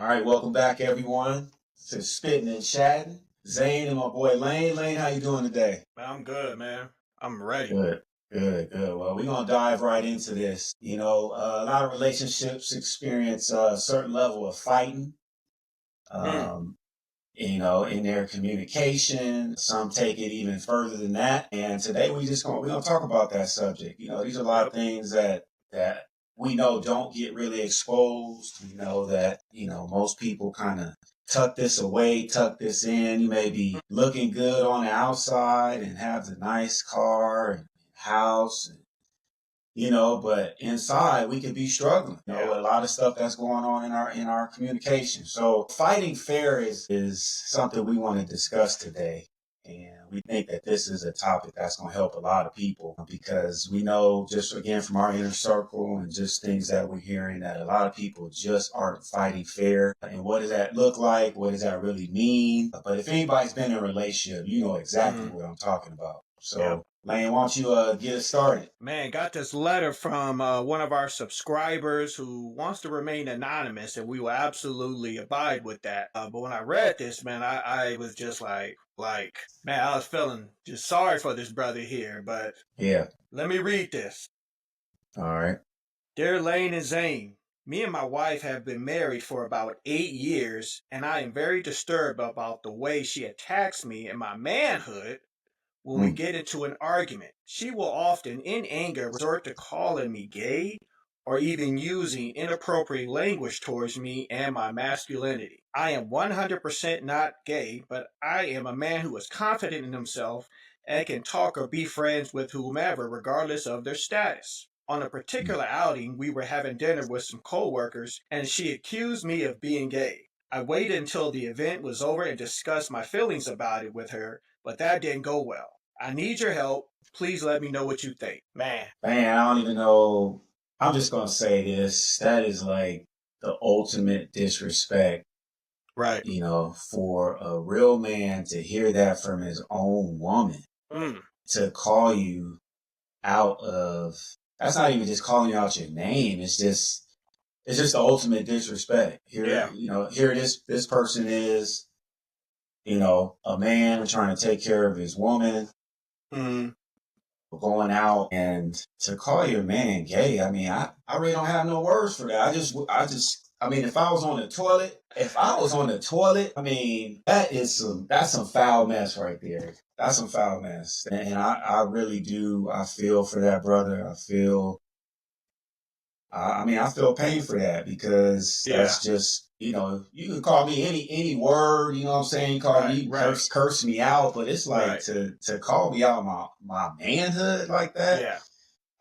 All right, welcome back, everyone, to Spittin and Chattin. Zane and my boy Lane. Lane, how you doing today? Man, I'm good, man. I'm ready. Good, good. Well, we're gonna dive right into this. A lot of relationships experience a certain level of fighting. Mm, Um, in their communication. Some take it even further than that. And today we're gonna talk about that subject. These are a lot of yep. things that we know don't get really exposed. That most people kind of tuck this away, tuck this in. You may be looking good on the outside and have the nice car and house but inside we could be struggling, Yeah. with a lot of stuff that's going on in our communication. So fighting fair is something we want to discuss today. And we think that this is a topic that's going to help a lot of people because we know just again from our inner circle and just things that we're hearing that a lot of people just aren't fighting fair. And what does that look like? What does that really mean? But if anybody's been in a relationship, you know exactly Mm, what I'm talking about. yep. So Lane, why don't you get us started? Man, got this letter from one of our subscribers who wants to remain anonymous, and we will absolutely abide with that. But when I read this, man, I was just man, I was feeling just sorry for this brother here. But Yeah. let me read this. All right. Dear Lane and Zane, me and my wife have been married for about 8 years, and I am very disturbed about the way she attacks me and my manhood when we Mm. get into an argument. She will often, in anger, resort to calling me gay or even using inappropriate language towards me and my masculinity. I am 100% not gay, but I am a man who is confident in himself and can talk or be friends with whomever, regardless of their status. On a Mm. particular outing, we were having dinner with some coworkers, and she accused me of being gay. I waited until the event was over and discussed my feelings about it with her, but that didn't go well. I need your help. Please let me know what you think. Man. Man, I don't even know. I'm just gonna say this. That is like the ultimate disrespect, Right. for a real man to hear that from his own woman. Mm. To call you out of that's not even just calling you out your name. It's just the ultimate disrespect. Yeah. Here this person is, a man trying to take care of his woman, Mm. going out and to call your man gay. I mean, I really don't have no words for that. I mean, if I was on the toilet, I mean, that's some foul mess right there. That's some foul mess. And I really do. I feel for that brother. I feel pain for that because Yeah. that's just, you can call me any word, you know what I'm saying? You call me, Right. you Right. curse me out, but it's like Right. to call me out my manhood like that. Yeah.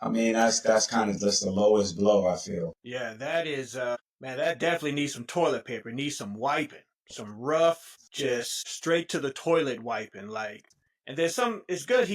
I mean, that's kind of just the lowest blow, I feel. Yeah. That is, man, that definitely needs some toilet paper. Needs some wiping. Some rough, just straight to the toilet wiping. And there's it's good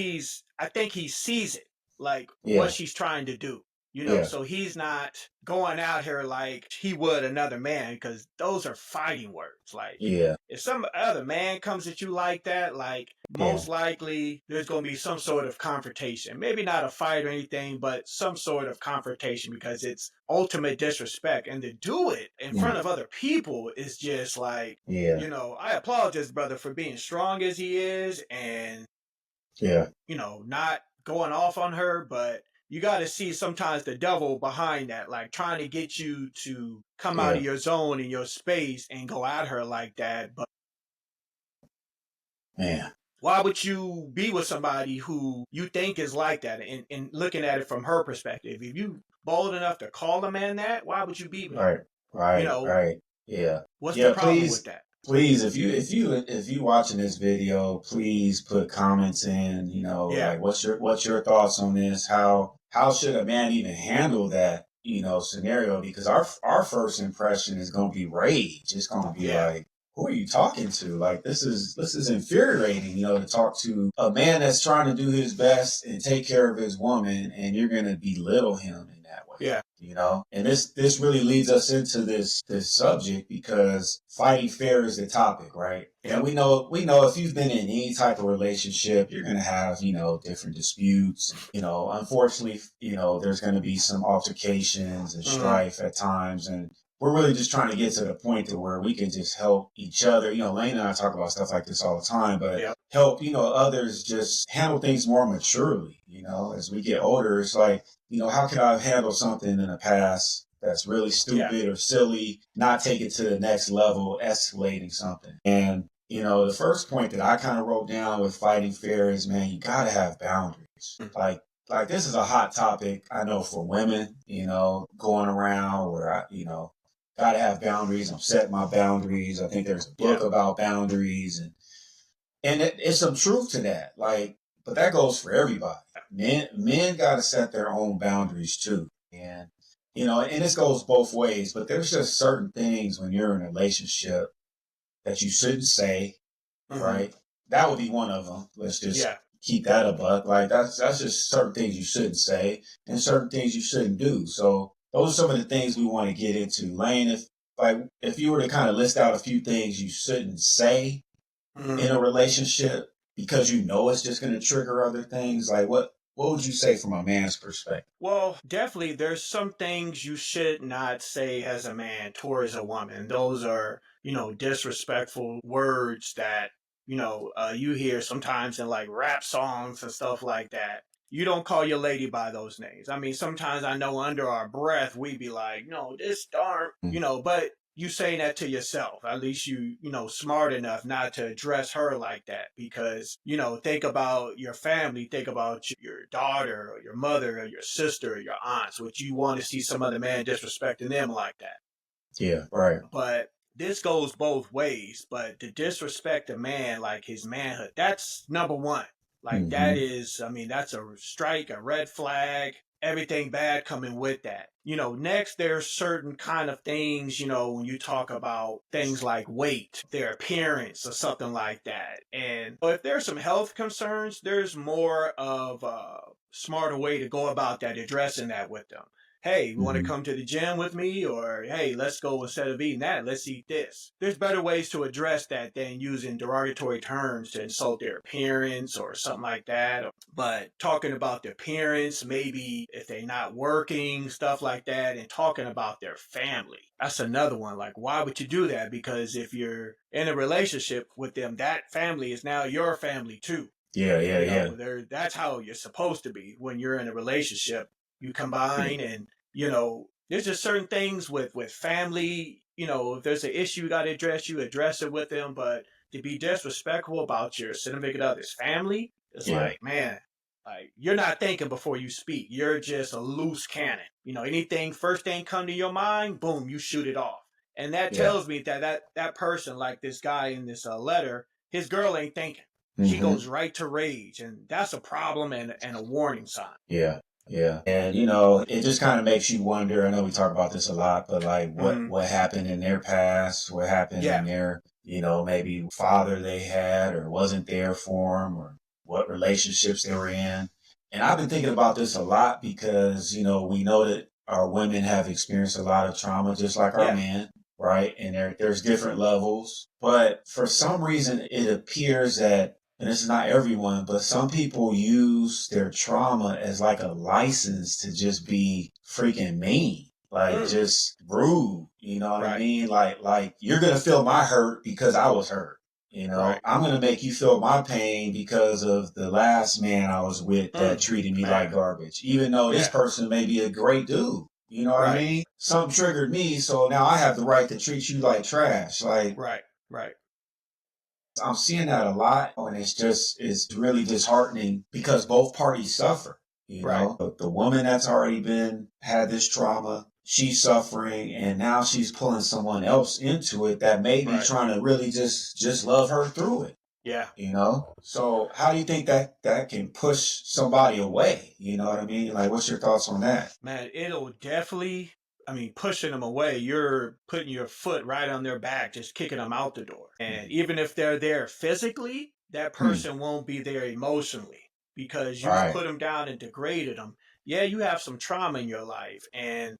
I think he sees it, like what Yeah, she's trying to do. yeah, So he's not going out here like he would another man, because those are fighting words. Like, yeah, if some other man comes at you like that, like, yeah, most likely there's going to be some sort of confrontation. Maybe not a fight or anything, but some sort of confrontation, because it's ultimate disrespect. And to do it in mm, front of other people is just like, yeah, I applaud this brother for being strong as he is and, yeah, not going off on her, but you got to see sometimes the devil behind that, like trying to get you to come out of yeah, your zone and your space and go at her like that. But man. why would you be with somebody who you think is like that? And looking at it from her perspective, if you bold enough to call a man that, why would you be with him? Right, right. Yeah, What's the yeah. problem with that? Please, if you watching this video, please put comments in. Yeah. Like what's your thoughts on this? How should a man even handle that scenario? Because our first impression is going to be rage. It's going to be Yeah. like, who are you talking to? Like this is infuriating. To talk to a man that's trying to do his best and take care of his woman, and you're going to belittle him in that way. Yeah. And this really leads us into this subject because fighting fair is the topic, right? Yep. And we know if you've been in any type of relationship, you're gonna have different disputes. Unfortunately, there's gonna be some altercations and strife at times, and we're really just trying to get to the point to where we can just help each other. Lane and I talk about stuff like this all the time, but Yep. help, others just handle things more maturely. As we get older, it's like, how can I handle something in the past that's really Yeah. stupid or silly, not take it to the next level, escalating something. And, the first point that I kind of wrote down with fighting fair is, man, you got to have boundaries. Mm. Like this is a hot topic, I know, for women, going around where gotta have boundaries. I'm setting my boundaries. I think there's a book Yeah. about boundaries, and it's some truth to that. Like, but that goes for everybody. Men gotta set their own boundaries too, and and this goes both ways. But there's just certain things when you're in a relationship that you shouldn't say, Mm-hmm. right? That would be one of them. Let's just Yeah. keep that a buck. Like that's just certain things you shouldn't say and certain things you shouldn't do. So those are some of the things we want to get into. Lane, if you were to kind of list out a few things you shouldn't say Mm-hmm. in a relationship because it's just going to trigger other things, like what would you say from a man's perspective? Well, definitely, there's some things you should not say as a man towards a woman. Those are, disrespectful words that, you hear sometimes in like rap songs and stuff like that. You don't call your lady by those names. I mean, sometimes I know under our breath we be like, no, this darn, but you saying that to yourself. At least smart enough not to address her like that because, think about your family, think about your daughter or your mother or your sister or your aunts. Would you want to see some other man disrespecting them like that? Yeah, right. But this goes both ways. But to disrespect a man, like his manhood, that's number one. Like that Mm-hmm. is, I mean, that's a strike, a red flag, everything bad coming with that. Next there's certain kind of things, when you talk about things like weight, their appearance or something like that. And if there's some health concerns, there's more of a smarter way to go about that, addressing that with them. Hey, you want to Mm-hmm. come to the gym with me? Or, hey, let's go, instead of eating that, let's eat this. There's better ways to address that than using derogatory terms to insult their appearance or something like that. But talking about the appearance, maybe if they're not working, stuff like that, and talking about their family. That's another one. Like, why would you do that? Because if you're in a relationship with them, that family is now your family too. Yeah, yeah, yeah. That's how you're supposed to be when you're in a relationship. You combine, and there's just certain things with family. If there's an issue you got to address, you address it with them. But to be disrespectful about your significant other's family, it's Yeah, like, man, like you're not thinking before you speak. You're just a loose cannon. Anything, first thing come to your mind, boom, you shoot it off. And that yeah. tells me that person, like this guy in this letter, his girl ain't thinking. She Mm-hmm. goes right to rage, and that's a problem and a warning sign. Yeah, yeah. And it just kind of makes you wonder. I know we talk about this a lot, but like Mm-hmm. what happened in their past, what happened Yeah. in their, maybe father they had or wasn't there for them, or what relationships they were in. And I've been thinking about this a lot because, we know that our women have experienced a lot of trauma just like our Yeah. men, right? And there's different levels. But for some reason it appears that, and this is not everyone, but some people use their trauma as like a license to just be freaking mean, like Mm. just rude. You know what I Right. mean? Like you're gonna feel my hurt because I was hurt. Right. I'm gonna make you feel my pain because of the last man I was with that Mm. treated me Man. like garbage, even though this Yeah. person may be a great dude. You know what I Right. mean? Something triggered me, so now I have the right to treat you like trash. Like Right. Right. I'm seeing that a lot, and it's really disheartening because both parties suffer. Right. The woman that's already had this trauma, she's suffering, and now she's pulling someone else into it that may be Right. trying to really just love her through it. Yeah. So how do you think that can push somebody away? You know what I mean? Like, what's your thoughts on that? Man, it'll definitely, I mean, pushing them away, you're putting your foot right on their back, just kicking them out the door. And even if they're there physically, that Hmm. person won't be there emotionally because you've Right. put them down and degraded them. Yeah, you have some trauma in your life, and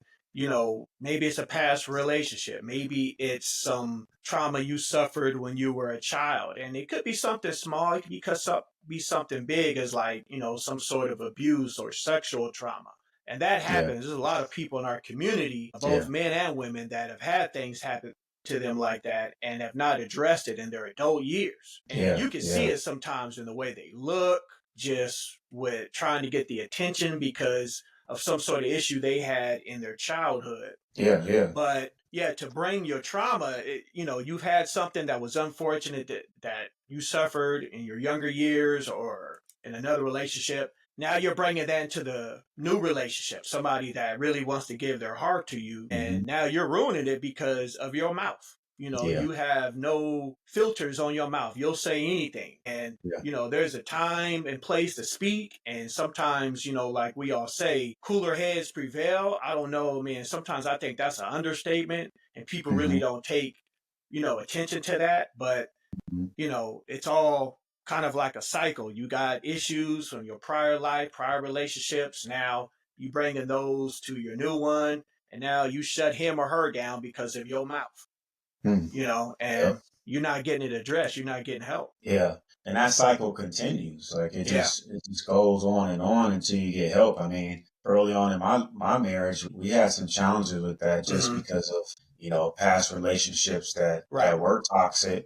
maybe it's a past relationship, maybe it's some trauma you suffered when you were a child, and it could be something small, it could be something big, as like some sort of abuse or sexual trauma. And that Yeah. happens. There's a lot of people in our community, both Yeah. men and women, that have had things happen to them like that and have not addressed it in their adult years. And Yeah. you can see Yeah. it sometimes in the way they look, just with trying to get the attention because of some sort of issue they had in their childhood. Yeah. Yeah. But yeah, to bring your trauma, you've had something that was unfortunate that you suffered in your younger years or in another relationship. Now you're bringing that into the new relationship, somebody that really wants to give their heart to you. Hmm. And now you're ruining it because of your mouth. Yeah. You have no filters on your mouth. You'll say anything. And Yeah. there's a time and place to speak. And sometimes, like we all say, cooler heads prevail. I don't know, man. Sometimes I think that's an understatement and people really Hmm. don't take, attention to that. But, Hmm. it's all kind of like a cycle. You got issues from your prior life, prior relationships. Now you bringing those to your new one. And now you shut him or her down because of your mouth, Hmm. Yep. and you're not getting it addressed. You're not getting help. Yeah. And that cycle continues. Like Yeah. it just goes on and on until you get help. I mean, early on in my marriage, we had some challenges with that just Hmm. because of, past relationships Right. that were toxic,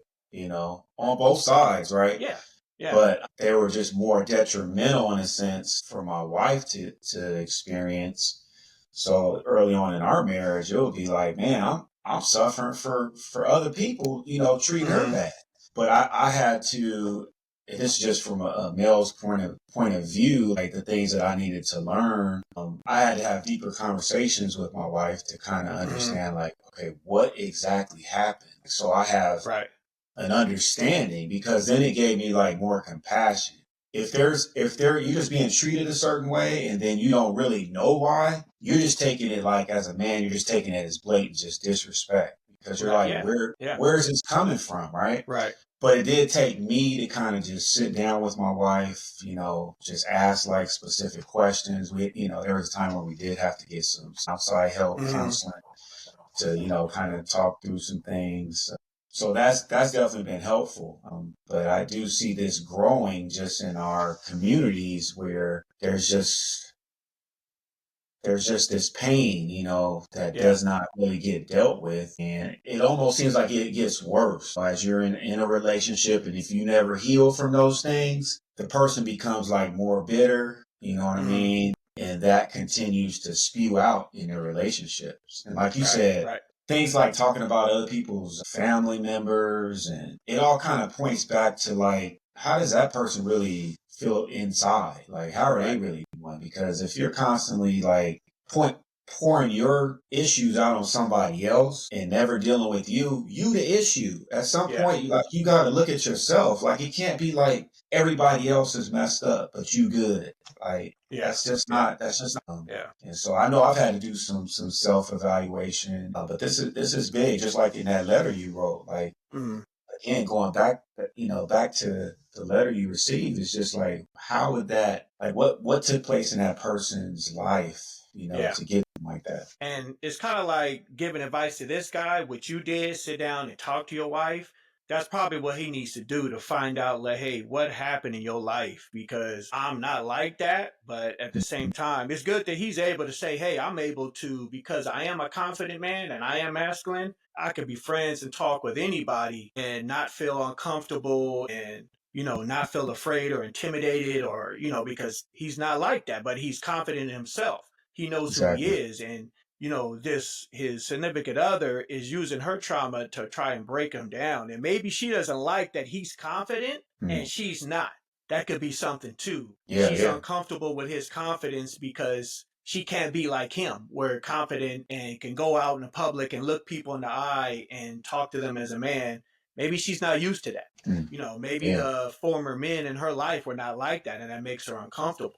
on both sides, right? Yeah. Yeah. But they were just more detrimental in a sense for my wife to experience. So early on in our marriage, it would be like, man, I'm suffering for other people, treating her Hmm. bad. But I had to, and this is just from a male's point of view, like the things that I needed to learn. I had to have deeper conversations with my wife to kind of Hmm. understand, like, okay, what exactly happened. So I have Right. an understanding because then it gave me like more compassion. If you're just being treated a certain way and then you don't really know why, you're just taking it like as a man, you're just taking it as blatant just disrespect because you're Right. like, Yeah. Yeah. where is this coming from, right? Right. But it did take me to kind of just sit down with my wife, just ask like specific questions. There was a time where we did have to get some outside help, Hmm. counseling to, kind of talk through some things. So that's definitely been helpful. But I do see this growing just in our communities where there's just this pain, that Yeah. does not really get dealt with. And it almost seems like it gets worse as you're in a relationship. And if you never heal from those things, the person becomes like more bitter, you know what I Hmm. mean? And that continues to spew out in their relationships. And like you Right. said, Right. things like talking about other people's family members, and it all kind of points back to like, how does that person really feel inside? Like, how are they Right. really doing? Because if you're constantly like pouring your issues out on somebody else and never dealing with you the issue. At some Yeah. point, you got to look at yourself. Like, it can't be like everybody else is messed up, but you good. Like, Yeah. that's just Yeah. not. That's just not. Yeah. And so I know I've had to do some self evaluation, but this is big. Just like in that letter you wrote, like Hmm. again, going back, back to the letter you received, is just like, how would that, like, what took place in that person's life, Yeah. to get them like that? And it's kind of like giving advice to this guy, what you did, sit down and talk to your wife. That's probably what he needs to do to find out, like, hey, what happened in your life? Because I'm not like that. But at the same time, it's good that he's able to say, hey, I'm able to, because I am a confident man and I am masculine, I can be friends and talk with anybody and not feel uncomfortable and, not feel afraid or intimidated or, because he's not like that, but he's confident in himself. He knows who he Exactly. is. And this his significant other is using her trauma to try and break him down. And maybe she doesn't like that he's confident Mm. and she's not. That could be something too. Yeah, She's yeah, uncomfortable with his confidence because she can't be like him, where confident and can go out in the public and look people in the eye and talk to them as a man. Maybe she's not used to that. mm. Maybe Yeah, the former men in her life were not like that, and that makes her uncomfortable.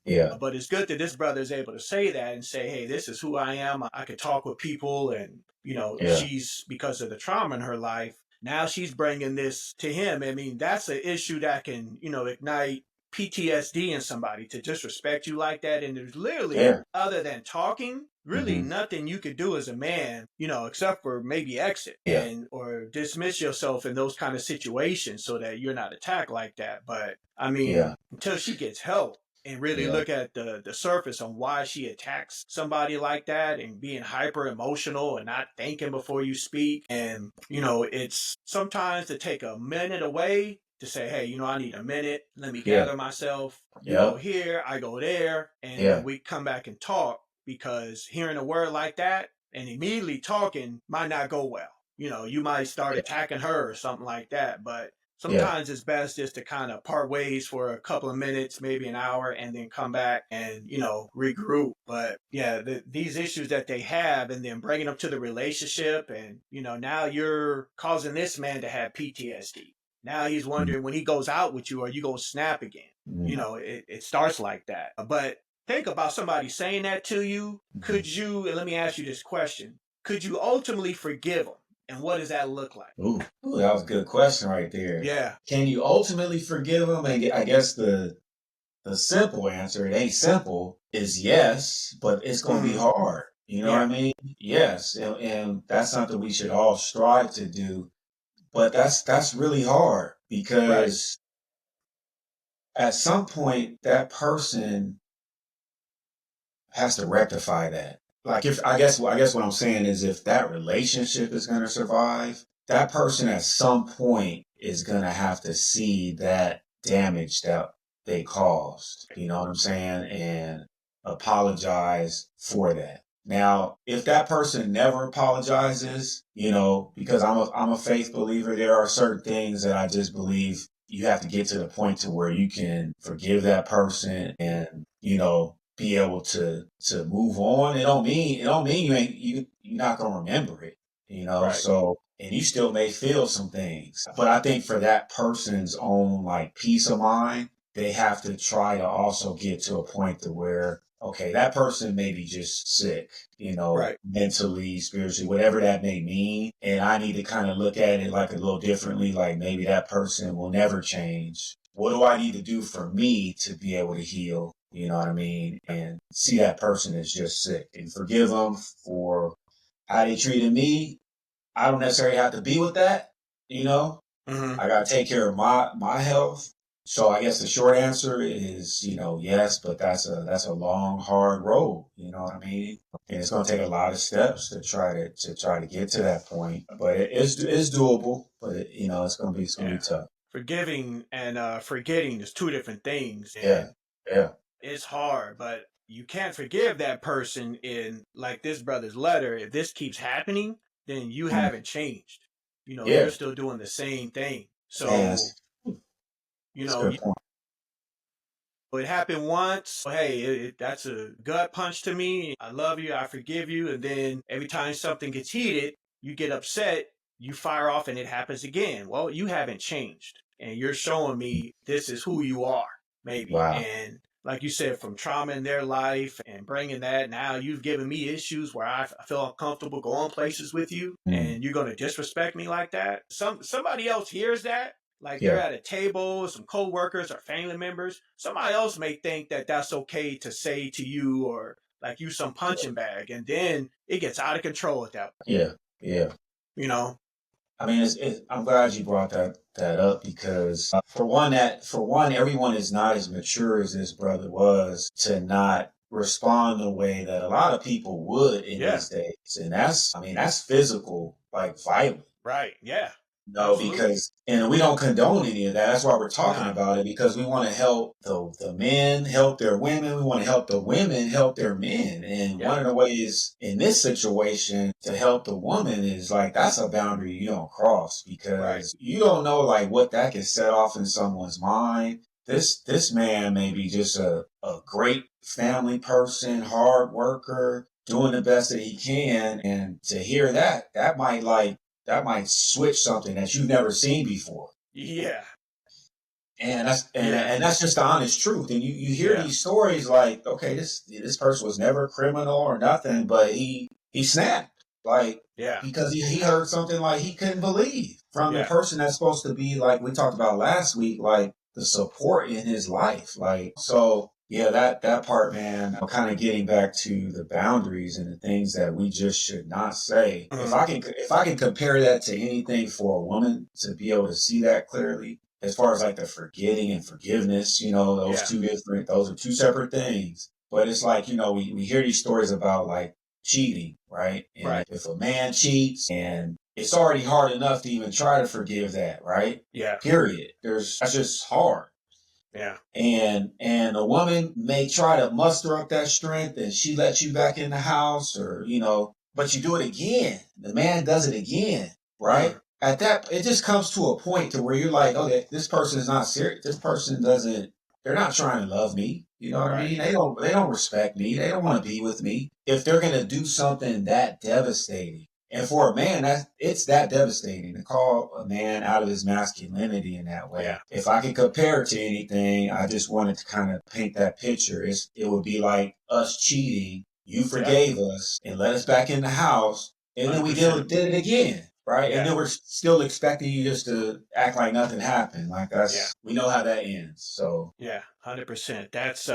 yeah, But it's good that this brother is able to say that and say, hey, this is who I am. I could talk with people. And, yeah, she's, because of the trauma in her life, now she's bringing this to him. I mean, that's an issue that can, ignite PTSD in somebody to disrespect you like that. And there's literally, yeah. other than talking, really Hmm. nothing you could do as a man, except for maybe exit Yeah, and or dismiss yourself in those kind of situations so that you're not attacked like that. But I mean, yeah. until she gets help. and really Yeah. look at the surface on why she attacks somebody like that and being hyper emotional and not thinking before you speak. And, it's sometimes to take a minute away to say, hey, I need a minute. Let me Yeah. gather myself. You go Yeah. here, I go there, and then Yeah. we come back and talk because hearing a word like that and immediately talking might not go well. You might start Yeah. attacking her or something like that. But Yeah. sometimes it's best just to kind of part ways for a couple of minutes, maybe an hour, and then come back and, regroup. But yeah, these issues that they have and then bringing them to the relationship. And, now you're causing this man to have PTSD. Now he's Mm, wondering when he goes out with you, are you going to snap again? mm, It starts like that. But think about somebody saying that to you. mhm. Could you, and let me ask you this question, could you ultimately forgive him? And what does that look like? Ooh, that was a good question right there. Yeah. Can you ultimately forgive him? And I guess the simple answer, it ain't simple, is yes, but it's going to be Mm-hmm. hard. You know what I Yeah. mean? Yes, and that's something we should all strive to do. But that's really hard Right. because at some point that person has to rectify that. Like if I guess what I'm saying is if that relationship is going to survive, that person at some point is going to have to see that damage that they caused. You know what I'm saying? And apologize for that. Now, if that person never apologizes, because I'm a faith believer, there are certain things that I just believe you have to get to the point to where you can forgive that person and, be able to move on. It don't mean you're not gonna remember it, Right. So and you still may feel some things. But I think for that person's own like peace of mind, they have to try to also get to a point to where, okay, that person may be just sick, Right. mentally, spiritually, whatever that may mean. And I need to kind of look at it like a little differently, like maybe that person will never change. What do I need to do for me to be able to heal? You know what I mean? And see that person as just sick and forgive them for how they treated me. I don't necessarily have to be with that, you know. Mm-hmm. I gotta take care of my health. So I guess the short answer is, yes, but that's a long, hard road. You know what I mean? And it's gonna take a lot of steps to try to get to that point. But it's doable. But it's gonna be Yeah. tough. Forgiving and forgetting is two different things, Yeah, and yeah, it's hard. But you can't forgive that person in like this brother's letter. If this keeps happening, then you mm, haven't changed. You're yeah. still doing the same thing. Man, So you that's a know, good point. it happened once. Hey, that's a gut punch to me. I love you. I forgive you. And then every time something gets heated, you get upset, you fire off, and it happens again. Well, you haven't changed. And you're showing me this is who you are, maybe. Wow. And like you said, from trauma in their life and bringing that, now you've given me issues where I feel uncomfortable going places with you, Mm, and you're going to disrespect me like that. Somebody else hears that, like they're yeah, at a table, some coworkers or family members. Somebody else may think that that's okay to say to you, or like you some punching bag, and then it gets out of control at that point. yeah, yeah. You know? I mean, I'm glad you brought that up because for one, everyone is not as mature as this brother was to not respond the way that a lot of people would in Yeah. these days, and that's physical, like violence. Right. Yeah. No, Absolutely. because and we don't condone any of that. That's why we're talking Nah. about it because we want to help the men help their women. We want to help the women help their men. And one Yep. of the ways in this situation to help the woman is like that's a boundary you don't cross Right. because you don't know like what that can set off in someone's mind. This man may be just a great family person, hard worker, doing the best that he can, and to hear that might switch something that you've never seen before. Yeah. And that's and, Yeah. and that's just the honest truth. And you hear Yeah. these stories like, okay, this person was never a criminal or nothing, but he snapped. Like Yeah. because he heard something like he couldn't believe from the Yeah. person that's supposed to be like we talked about last week, like the support in his life. Like so yeah, that part, man, kind of getting back to the boundaries and the things that we just should not say. If Mm-hmm. I can compare that to anything for a woman to be able to see that clearly, as far as like the forgetting and forgiveness, Yeah. those are two separate things. But it's like, we hear these stories about like cheating, right? And Right. if a man cheats, and it's already hard enough to even try to forgive that, right? Yeah. Period. That's just hard. Yeah. And a woman may try to muster up that strength, and she lets you back in the house, or but you do it again. The man does it again, right? Mm. At that, it just comes to a point to where you're like, okay, this person is not serious. This person doesn't. They're not trying to love me. You know what I Right. mean? They don't respect me. They don't want to be with me. If they're gonna do something that devastating, and for a man, it's that devastating to call a man out of his masculinity in that way. Yeah. If I could compare it to anything, I just wanted to kind of paint that picture. It would be like us cheating. You Yeah. forgave us and let us back in the house, and then we 100%. did it again, right? And Yeah. then we're still expecting you just to act like nothing happened. Like Yeah. we know how that ends. So Yeah. 100%. That's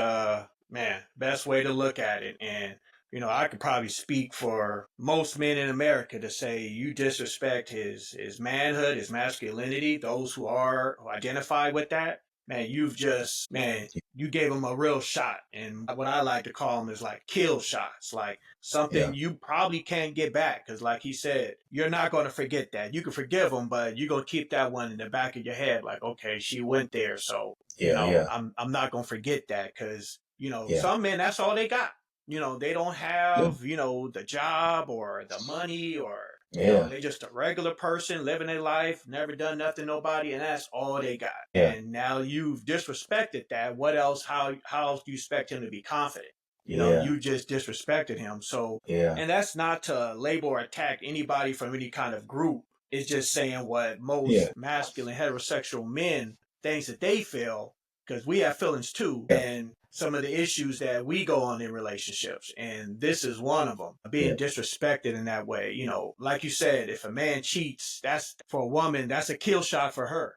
man, best way to look at it. And I could probably speak for most men in America to say you disrespect his manhood, his masculinity, those who identify with that. Man, you gave him a real shot. And what I like to call them is like kill shots, like yeah, something you probably can't get back. Because, like he said, you're not going to forget that. You can forgive him, but you're going to keep that one in the back of your head. Like, okay, she went there. So, yeah, yeah, I'm not going to forget that because, yeah, some men, that's all they got. They don't yeah, have, the job or the money or, yeah, they just a regular person living their life, never done nothing, nobody, and that's all they got. yeah, And now you've disrespected that. What else? How else do you expect him to be confident? yeah, You just disrespected him. So, yeah, and that's not to label or attack anybody from any kind of group. It's just saying what yeah, most masculine heterosexual men things that they feel, because we have feelings too, yeah, and some of the issues that we go on in relationships, and this is one of them, yeah, being disrespected in that way. Like you said, if a man cheats, that's for a woman, that's a kill shot for her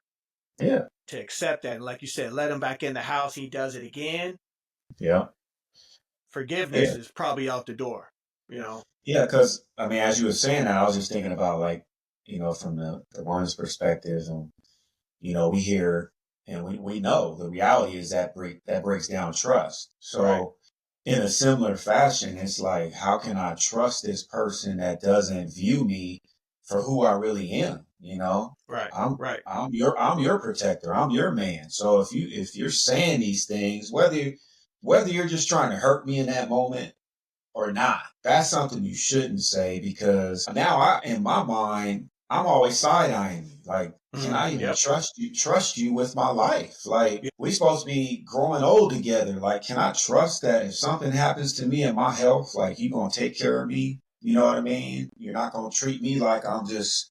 yeah, to accept that. And like you said, let him back in the house, he does it again. yeah, Forgiveness yeah. is probably out the door. you know Yeah, because I mean, as you were saying that, I was just thinking about like, from the woman's perspective, and we hear and we know the reality is that breaks down trust. right. So in a similar fashion, it's like, how can I trust this person that doesn't view me for who I really am? Right. I'm Right. I'm your protector. I'm your man. So if you're saying these things, whether you're just trying to hurt me in that moment or not. That's something you shouldn't say, because now in my mind, I'm always side eyeing you. Like, can I even Yep. trust you with my life? Like, Yep. we supposed to be growing old together. Like, can I trust that if something happens to me in my health, like, you gonna take care of me? You know what I mean? You're not gonna treat me like I'm just,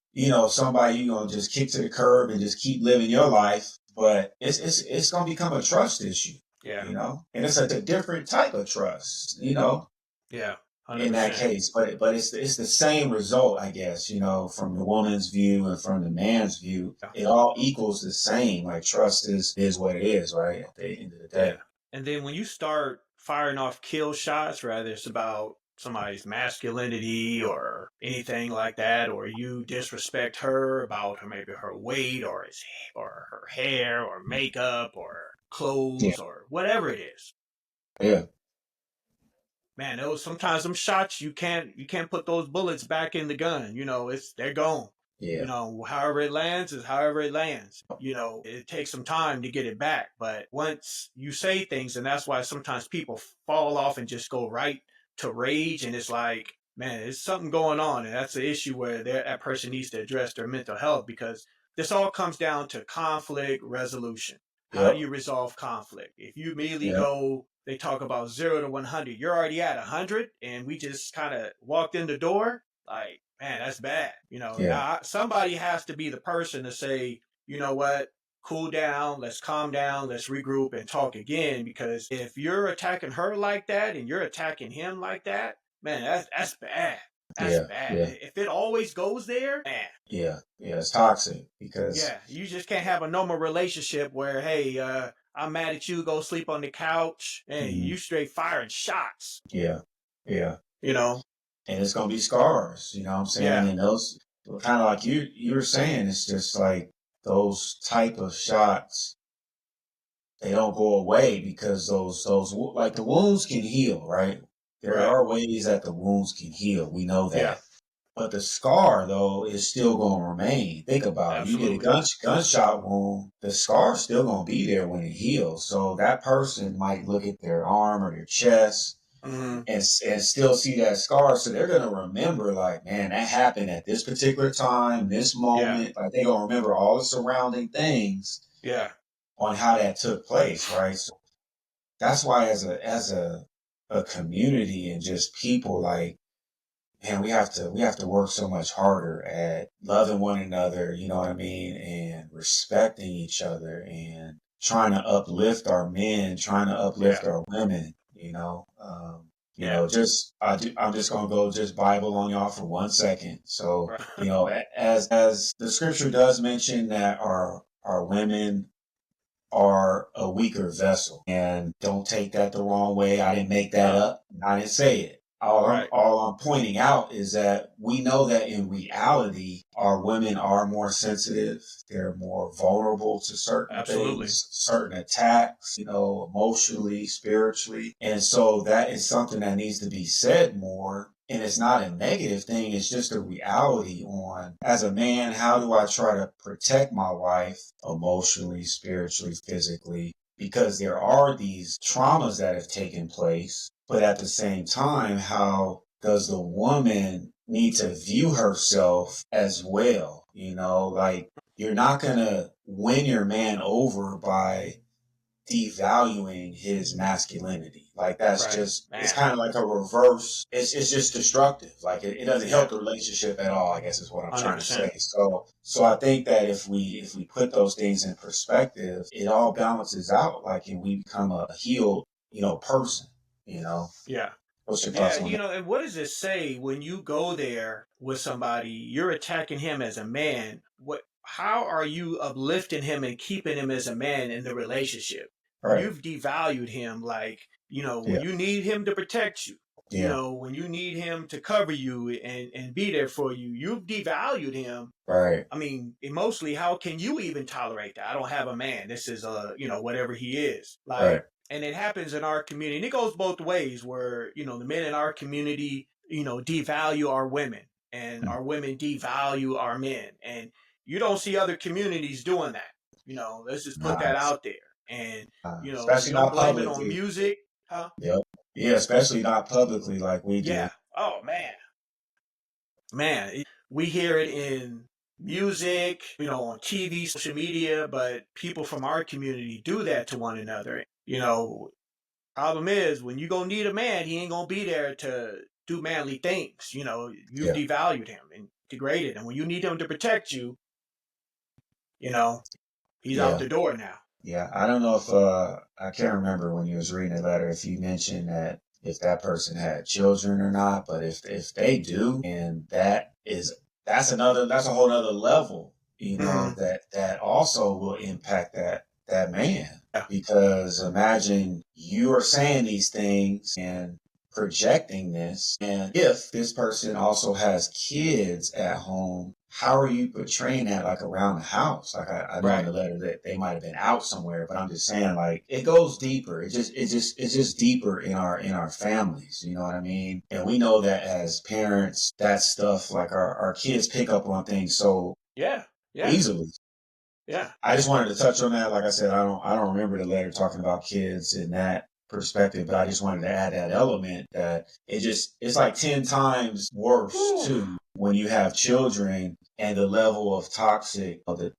somebody you gonna just kick to the curb and just keep living your life. But it's gonna become a trust issue, Yeah. and it's a different type of trust, Yeah. in that 100%. case. But it's the same result, I guess. From the woman's view and from the man's view, Yeah. it all equals the same. Like, trust is what it is, right? At the end of the Yeah. day. And then when you start firing off kill shots, whether it's about somebody's masculinity or anything like that, or you disrespect her about her, maybe her weight or her hair or makeup or Yeah, clothes or whatever it is, yeah, man, those sometimes them shots you can't put those bullets back in the gun. They're gone. yeah, However it lands is however it lands. It takes some time to get it back, but once you say things, and that's why sometimes people fall off and just go right to rage, and it's like, man, there's something going on, and that's the issue where that person needs to address their mental health, because this all comes down to conflict resolution. How do yep, you resolve conflict? If you immediately yep, go, they talk about 0 to 100. You're already at 100, and we just kind of walked in the door. Like, man, that's bad. yeah, Now somebody has to be the person to say, you know what, cool down, let's calm down, let's regroup and talk again. Because if you're attacking her like that and you're attacking him like that, man, that's bad. That's yeah, bad. yeah, If it always goes there, man, yeah, yeah. It's toxic because yeah, you just can't have a normal relationship where, hey, I'm mad at you, go sleep on the couch, and mhm, you straight firing shots. yeah, yeah, You know? and it's gonna be scars. You know what I'm saying? Yeah, And those kind of like you were saying, it's just like, those type of shots, they don't go away because those like the wounds can heal, right? There Right. are ways that the wounds can heal. We know Yeah. that. But the scar though is still going to remain. Think about it. You get a Absolutely. gunshot wound, the scar's still going to be there when it heals. So that person might look at their arm or their chest Hmm. and still see that scar. So they're going to remember, like, man, that happened at this particular time, this Yeah. moment. Like they're going to remember all the surrounding things Yeah. on how that took place, right? So that's why as a community and just people, like, man, we have to work so much harder at loving one another, you know what I mean, and respecting each other and trying to uplift our men, trying to Yeah. uplift our women, Yeah. I'm just gonna go just Bible on y'all for 1 second. So, Right. as the scripture does mention that our women are a weaker vessel. And don't take that the wrong way. I didn't make that No. up. I didn't say it. All I'm Right. all I'm pointing out is that we know that in reality, our women are more sensitive. They're more vulnerable to certain Absolutely. things, certain attacks, emotionally, spiritually. And so that is something that needs to be said more. And it's not a negative thing. It's just a reality on, as a man, how do I try to protect my wife emotionally, spiritually, physically? Because there are these traumas that have taken place. But at the same time, how does the woman need to view herself as well? Like, you're not going to win your man over by devaluing his masculinity. Like, that's Right. just, it's Man. kind of like a reverse. It's just destructive. Like, it doesn't Yeah. help the relationship at all, I guess is what I'm trying to 100%. say. So I think that if we put those things in perspective, it all balances out. Like, and we become a healed, person, you know? Yeah. What's your Yeah, thoughts on that? and what does it say when you go there with somebody, you're attacking him as a man? How are you uplifting him and keeping him as a man in the relationship? Right. You've devalued him, like, when Yeah. you need him to protect you, Yeah. when you need him to cover you and be there for you, you've devalued him. Right. I mean, emotionally, how can you even tolerate that? I don't have a man. This is whatever he is. Right. Like, and it happens in our community. And it goes both ways where, the men in our community, devalue our women and Mm. our women devalue our men. And you don't see other communities doing that. Let's just put that Nice. out there. And, Especially you don't not blame it on publicly. music, huh? Yep. Yeah, especially not publicly like we do. Yeah. Oh, man. Man, we hear it in music, on TV, social media, but people from our community do that to one another. Problem is when you gonna need a man, he ain't gonna be there to do manly things. You've Yeah. devalued him and degraded him. When you need him to protect you, you know, he's out Yeah. the door now. Yeah, I don't know if I can't remember when you was reading the letter if you mentioned that if that person had children or not, but if they do, and that's a whole other level, Mm-hmm. that also will impact that man. Yeah. Because imagine you are saying these things and projecting this, and if this person also has kids at home, how are you portraying that, like, around the house? Like, I know in Right. the letter that they might have been out somewhere, but I'm just saying, like, it goes deeper. It's just deeper in our families. You know what I mean? And we know that as parents, that stuff, like, our kids pick up on things so Yeah. Yeah. easily. Yeah. I just wanted to touch on that. Like I said, I don't remember the letter talking about kids in that perspective, but I just wanted to add that element that it's like 10 times worse Whew. too when you have children, and the level of toxic, or the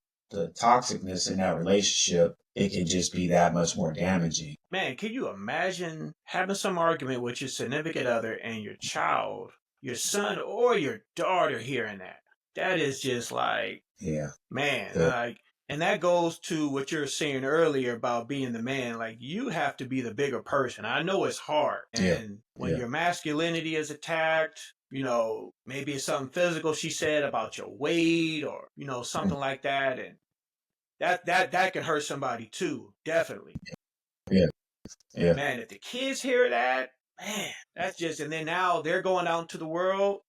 toxicness in that relationship, it can just be that much more damaging. Man, can you imagine having some argument with your significant other and your child, your son or your daughter hearing that? That is just like, Yeah. man, The, and that goes to what you were saying earlier about being the man. Like, you have to be the bigger person. I know it's hard. yeah. And when Yeah. your masculinity is attacked, maybe it's something physical she said about your weight or, Mm. something like that. And that can hurt somebody too, definitely. Yeah. Yeah. Man, if the kids hear that, man, that's just, and then now they're going out into the world.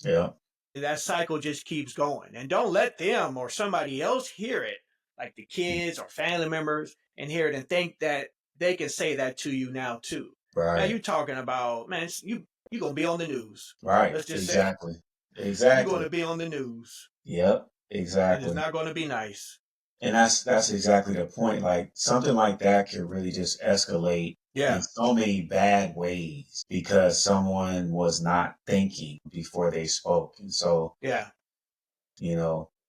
Yeah. that cycle just keeps going. And don't let them or somebody else hear it, like the kids or family members, and hear it and think that they can say that to you now too. Now Right. you talking about, man, you gonna be on the news. Right. Let's just say Exactly. you're gonna Exactly. be on the news, Yep. and it's Exactly. not gonna be nice. And that's exactly the point. Like something like that could really just escalate in Yeah, so many bad ways because someone was not thinking before they spoke. And so, yeah,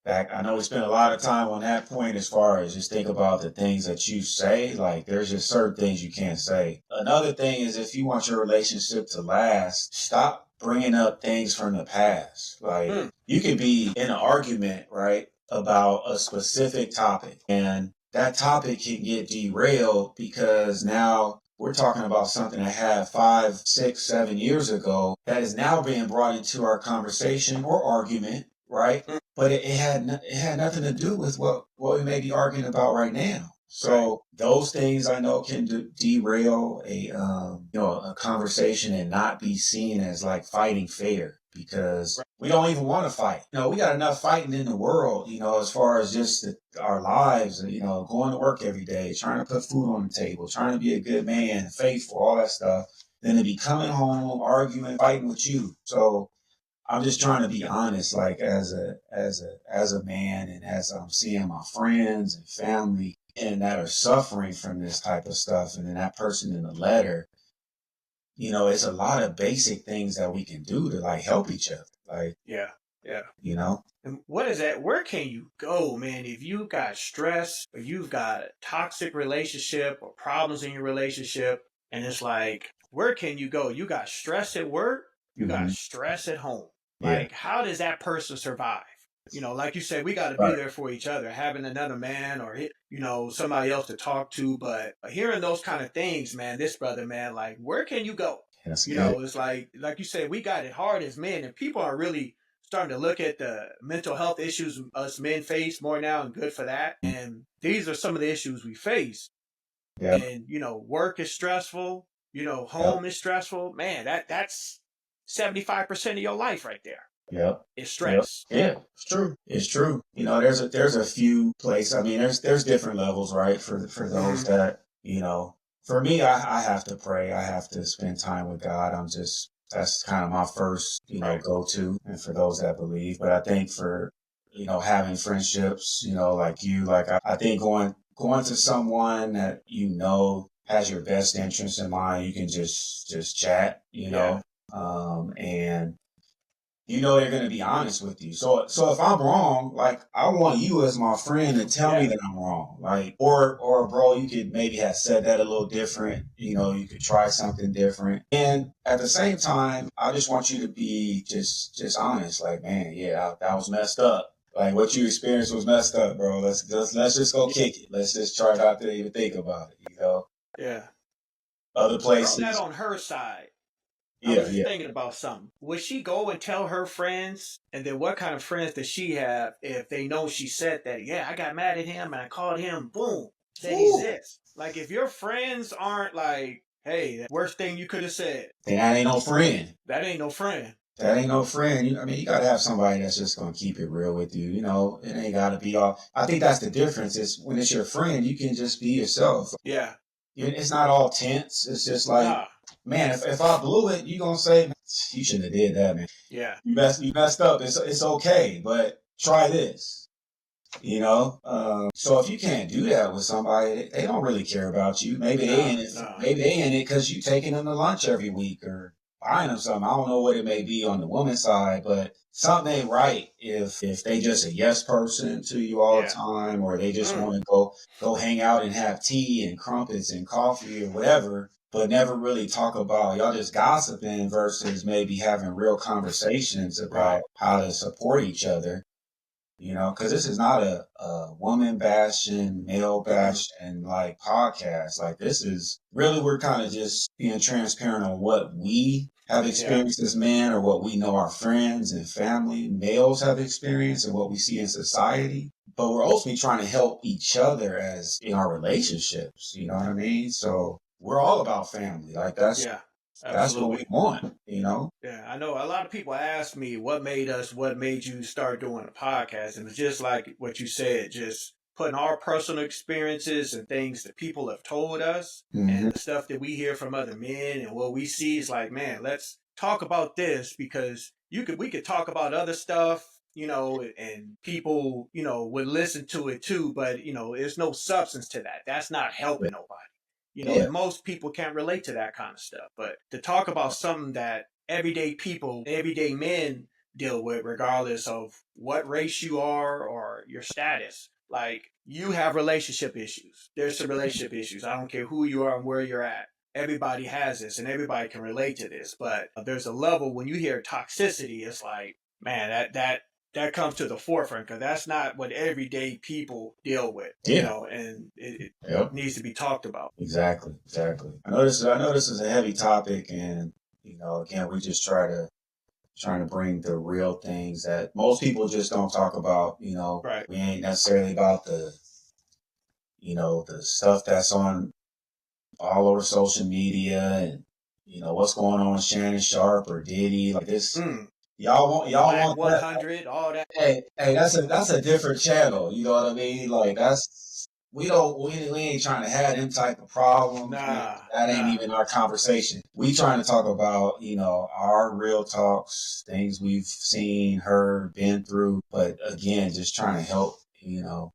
back I know we spent a lot of time on that point as far as just think about the things that you say. Like there's just certain things you can't say. Another thing is if you want your relationship to last, stop bringing up things from the past. Like mm, you could be in an argument, right, about a specific topic, and that topic can get derailed because now we're talking about something that had 5, 6, 7 years ago that is now being brought into our conversation or argument, right? mm, But it had nothing to do with what we may be arguing about right now. right. So those things I know can derail a conversation and not be seen as like fighting fair because Right. we don't even want to fight. We got enough fighting in the world, as far as just our lives, going to work every day, trying to put food on the table, trying to be a good man, faithful, all that stuff. Then to be coming home, arguing, fighting with you. So I'm just trying to be honest, like as a man, and as I'm seeing my friends and family and that are suffering from this type of stuff, and then that person in the letter, it's a lot of basic things that we can do to like help each other, like Yeah, yeah. you know. And what is that? Where can you go, man, if you got stress or you've got a toxic relationship or problems in your relationship? And it's like, where can you go? You got stress at work, you got Hmm. stress at home. Yeah. Like, how does that person survive? Like you said, we got to be Right. there for each other, having another man or, somebody else to talk to. But hearing those kind of things, man, this brother, man, like, where can you go? That's good. It's like you said, we got it hard as men, and people are really starting to look at the mental health issues us men face more now, and good for that. And these are some of the issues we face. Yeah. And work is stressful. Yep. Home is stressful. Man, that's 75% of your life right there. Yep. It's Yep. stress. Yeah, it's true. It's true. There's a few places. I mean, there's different levels, right? For those Mm-hmm. that, for me, I have to pray. I have to spend time with God. That's kind of my first, Right. go to. And for those that believe, but I think for, having friendships, like you, like I think going to someone that, has your best interest in mind, you can just chat, Yeah. and they're going to be honest with you. So if I'm wrong, like I want you as my friend to tell me Yeah. that I'm wrong. Like or bro, you could maybe have said that a little different. You could try something different. And at the same time, I just want you to be just honest. Like, man, yeah, that was messed up. Like what you experienced was messed up, bro. Let's just go kick it. Let's just try not to even think about it. Yeah. Other From that places. on her side, I Yeah, was just yeah. thinking about something. Would she go and tell her friends? And then what kind of friends does she have if they know she said that? Yeah, I got mad at him and I called him. Boom, said he's Woo. this. Like if your friends aren't like, hey, the worst thing you could have said. Then that ain't no friend. That ain't no friend. That ain't no friend. I mean, you got to have somebody that's just going to keep it real with you. It ain't got to be all. I think that's the difference is when it's your friend, you can just be yourself. Yeah. It's not all tense. It's just like, Nah. man, if I blew it, you going to say, you shouldn't have did that, man. Yeah. You messed up. It's okay, but try this. So if you can't do that with somebody, they don't really care about you. Maybe they Nah. in it. Nah. Maybe they in it because you taking them to lunch every week or buying them something. I don't know what it may be on the woman's side, but something ain't right if they just a yes person to you all the Yeah. time, or they just Mm. want to go hang out and have tea and crumpets and coffee or whatever. But never really talk about y'all just gossiping versus maybe having real conversations Right. about how to support each other. Because this is not a woman bashing, male Mm-mm. bashing like podcast. Like this is really we're kind of just being transparent on what we have Yeah. experienced as men or what we know our friends and family males have experienced and what we see in society. But we're ultimately trying to help each other as in our relationships. You know what I mean? So we're all about family. Like that's Yeah. That's what Absolutely. we want, you know? Yeah, I know a lot of people ask me what made you start doing a podcast, and it's just like what you said, just putting our personal experiences and things that people have told us, Mm-hmm. and the stuff that we hear from other men, and what we see is like, man, let's talk about this because we could talk about other stuff, and people, would listen to it too, but there's no substance to that. That's not Yeah. helping nobody. Yeah. And most people can't relate to that kind of stuff. But to talk about something that everyday people, everyday men deal with, regardless of what race you are or your status, like you have relationship issues. There's some relationship issues. I don't care who you are and where you're at. Everybody has this and everybody can relate to this. But there's a level when you hear toxicity, it's like, man, that comes to the forefront because that's not what everyday people deal with, Yeah. and it Yep. needs to be talked about. Exactly. Exactly. I know this is a heavy topic, and again, we just trying to bring the real things that most people just don't talk about. Right. We ain't necessarily about the stuff that's on all over social media, and what's going on with Shannon Sharp or Diddy, like this. Mm. Y'all Whack want that. 100, all that. Hey, that's a different channel. You know what I mean? Like that's we ain't trying to have them type of problems. That ain't Nah. even our conversation. We trying to talk about our real talks, things we've seen, heard, been through. But again, just trying to help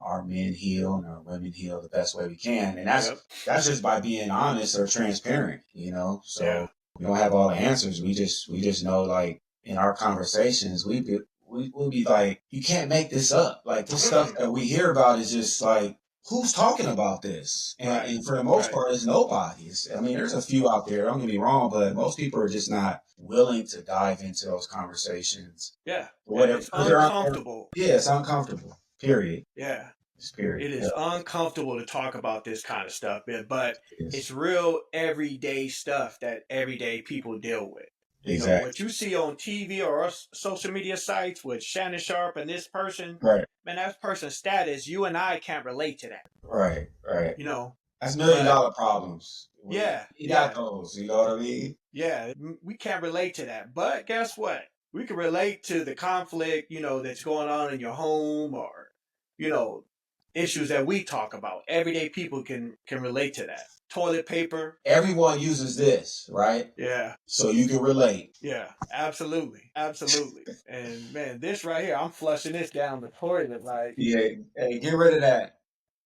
our men heal and our women heal the best way we can, and Yep. that's just by being honest or transparent. Yeah. So we don't have all the answers. We just know, like, in our conversations, we'll be like, you can't make this up. Like, this stuff that we hear about is just like, who's talking about this? And, Right. and for the most Right. part, it's nobody. I mean, there's a few out there, don't get me wrong, but most people are just not willing to dive into those conversations. Yeah. Or And whatever. it's 'Cause uncomfortable. yeah, it's uncomfortable. Period. Yeah. It's period. It is Yeah, uncomfortable to talk about this kind of stuff, but it is. it's real everyday stuff that everyday people deal with. What Exactly. you see on TV or social media sites with Shannon Sharp and this person, Right. man, that person's status, you and I can't relate to that. Right. Right. You know, That's $1 million but problems. yeah, We got yeah, those. You know what I mean? yeah, we can't relate to that. But guess what? We can relate to the conflict, that's going on in your home, or, you know, issues that we talk about. Everyday people can relate to that. Toilet paper. Everyone uses this, right? Yeah. So you can relate. Yeah, absolutely. Absolutely. And man, this right here, I'm flushing this down the toilet like, Yeah. Hey, get rid of that.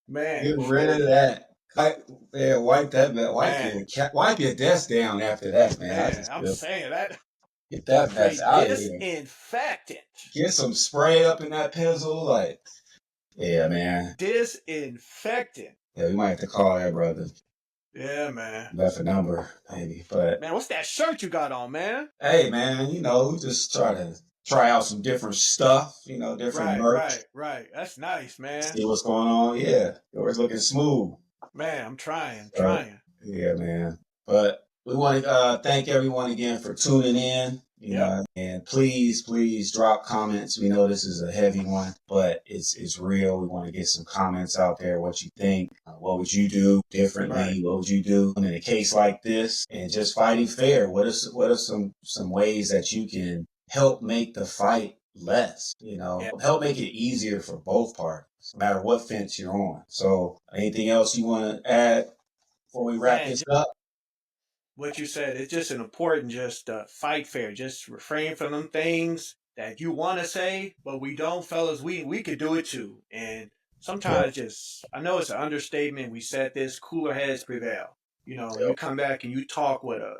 man, Get rid of that. Wipe that. man, Wipe your desk down after that, man. I man, just I'm feel saying that get that mess straight out of here. disinfectant. Get some spray up in that pencil, like, yeah, man. Disinfectant. Yeah, we might have to call that brother. Yeah, man. Left a number, maybe. But Man, what's that shirt you got on, man? hey, man, we just try out some different stuff, different Right, merch. right, right. That's nice, man. See what's going on. Yeah, yours looking smooth. Man, I'm trying, So, trying. yeah, man. But we want to thank everyone again for tuning in. Yep. And please drop comments. We know this is a heavy one, but it's real. We want to get some comments out there. What you think? What would you do differently? Right. What would you do in a case like this? And just fighting fair. What are some ways that you can help make the fight less? Yeah. Help make it easier for both parties, no matter what fence you're on. So, anything else you want to add before we wrap Man, this up? what you said, it's just an important just fight fair. Just refrain from them things that you want to say, but we don't, fellas. We could do it too. And Yeah. sometimes just, I know it's an understatement. We said this, cooler heads prevail. You Yep. come back and you talk with a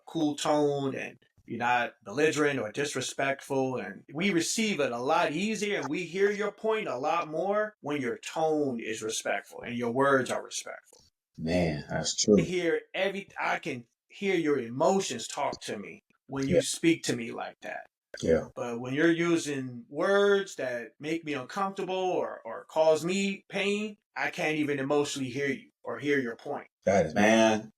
cool tone, and you're not belligerent or disrespectful. And we receive it a lot easier, and we hear your point a lot more when your tone is respectful and your words are respectful. Man, that's true. I can hear your emotions talk to me when Yeah. you speak to me like that. Yeah. But when you're using words that make me uncomfortable or cause me pain, I can't even emotionally hear you or hear your point. That is, man.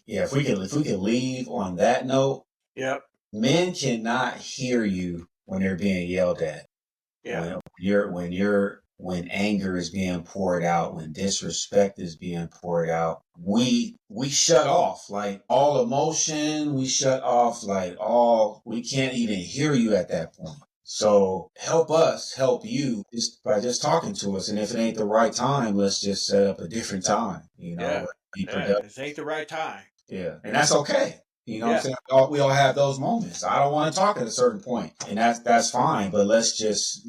Yeah, if we could leave on that note, Yep. men cannot hear you when they're being yelled at. Yeah. When when anger is being poured out, when disrespect is being poured out, we shut off like all emotion. We shut off like we can't even hear you at that point. So help us help you just by just talking to us. And if it ain't the right time, let's just set up a different time, Yeah. be Yeah. productive. This ain't the right time. Yeah. And that's okay. You know what I'm Yeah. saying? We all have those moments. I don't want to talk at a certain point, and that's fine. But let's just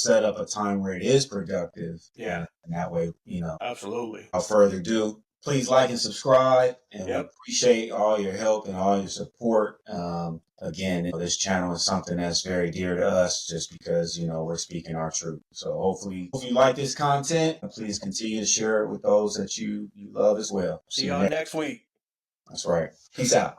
set up a time where it is productive. Yeah. And that way, Absolutely. without further ado, please like and subscribe, and we Yep. appreciate all your help and all your support. Again, this channel is something that's very dear to us, just because we're speaking our truth. So hopefully, if you like this content, please continue to share it with those that you love as well. See y'all next week. That's right. Peace out.